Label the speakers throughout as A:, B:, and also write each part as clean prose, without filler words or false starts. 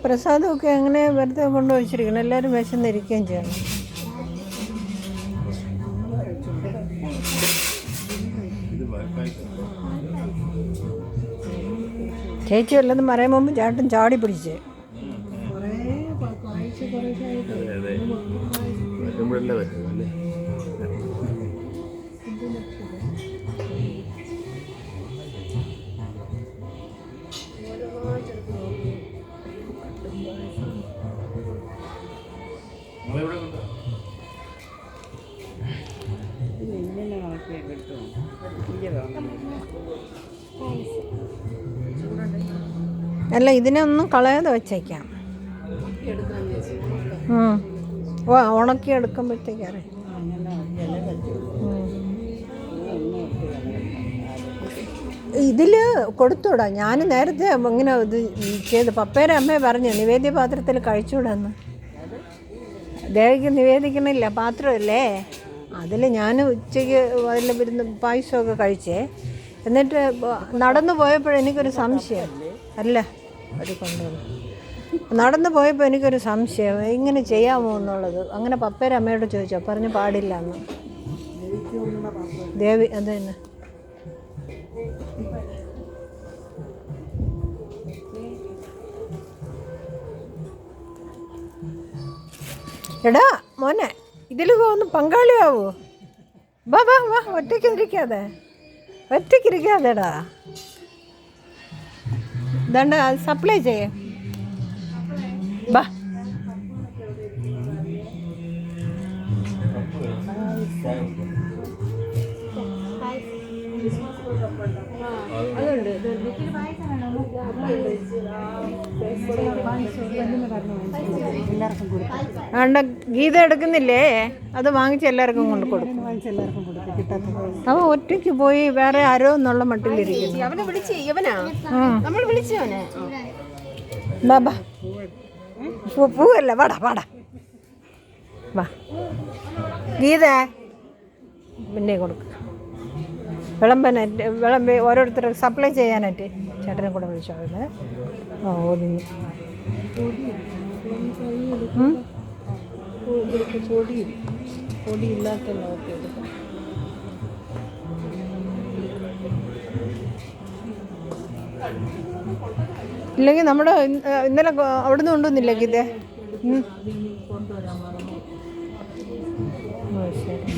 A: പ്രസാദമൊക്കെ അങ്ങനെ വെറുതെ കൊണ്ടുവച്ചിരിക്കണം. എല്ലാവരും വിശന്നിരിക്കുകയും ചെയ്യണം. ചേച്ചി വല്ലതും പറയാൻ മുമ്പ് ചേട്ടൻ ചാടി പിടിച്ചേ. അല്ല, ഇതിനൊന്നും കളയാതെ വെച്ചേക്കാം. ഉണക്കി എടുക്കുമ്പോഴത്തേക്കാറ് ഇതിൽ കൊടുത്തൂടാ. ഞാൻ നേരത്തെ ഇങ്ങനെ ഇത് ചെയ്ത് പപ്പയുടെ അമ്മയെ പറഞ്ഞു നിവേദ്യ പാത്രത്തിൽ കഴിച്ചുകൂടാന്ന്. ദേവിക്ക് നിവേദിക്കണില്ല പാത്രമല്ലേ, അതിൽ ഞാൻ ഉച്ചയ്ക്ക് അതിൽ വരുന്ന പായസമൊക്കെ കഴിച്ചേ. എന്നിട്ട് നടന്നു പോയപ്പോഴെനിക്കൊരു സംശയം, അല്ല അത് കൊണ്ടുവന്നു നടന്നു പോയപ്പോൾ എനിക്കൊരു സംശയം ഇങ്ങനെ ചെയ്യാമോ എന്നുള്ളത്. അങ്ങനെ പപ്പയുടെ അമ്മയോട് ചോദിച്ചോ, പറഞ്ഞു പാടില്ല എന്ന്. ദേവി അത് തന്നെ. എടാ മോനെ, ഇതിൽ ഒന്ന് പങ്കാളിയാവോ? വാ വാ വാ, ഒറ്റയ്ക്കിരിക്കാതെ ഒറ്റയ്ക്കിരിക്കാതെടാ. ഇതാണ്ട് സപ്ലൈ ചെയ്യേ. വാ അതുകൊണ്ട് ഗീത എടുക്കുന്നില്ലേ, അത് വാങ്ങിച്ച് എല്ലാവർക്കും കൊണ്ട് കൊടുക്കും. അവൻ ഒറ്റയ്ക്ക് പോയി വേറെ ആരോ എന്നുള്ള മട്ടിലിരിക്കുന്നു. ബാബാ പൂവല്ല, വാടാ വാടാ വാ. ഗീത പിന്നെ കൊടുക്കുക വിളമ്പി ഓരോരുത്തർ സപ്ലൈ ചെയ്യാനായിട്ട്. ചേട്ടനെ കൂടെ വിളിച്ചോ. ഒതുങ്ങി പൊടിയില്ലാത്ത നോക്കിയെടുക്കാം. ഇല്ലെങ്കിൽ നമ്മുടെ ഇന്നലെ അവിടെ നിന്ന് കൊണ്ടുവന്നില്ല ഗീതേ? ശരി.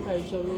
A: കഴിച്ചോളൂ.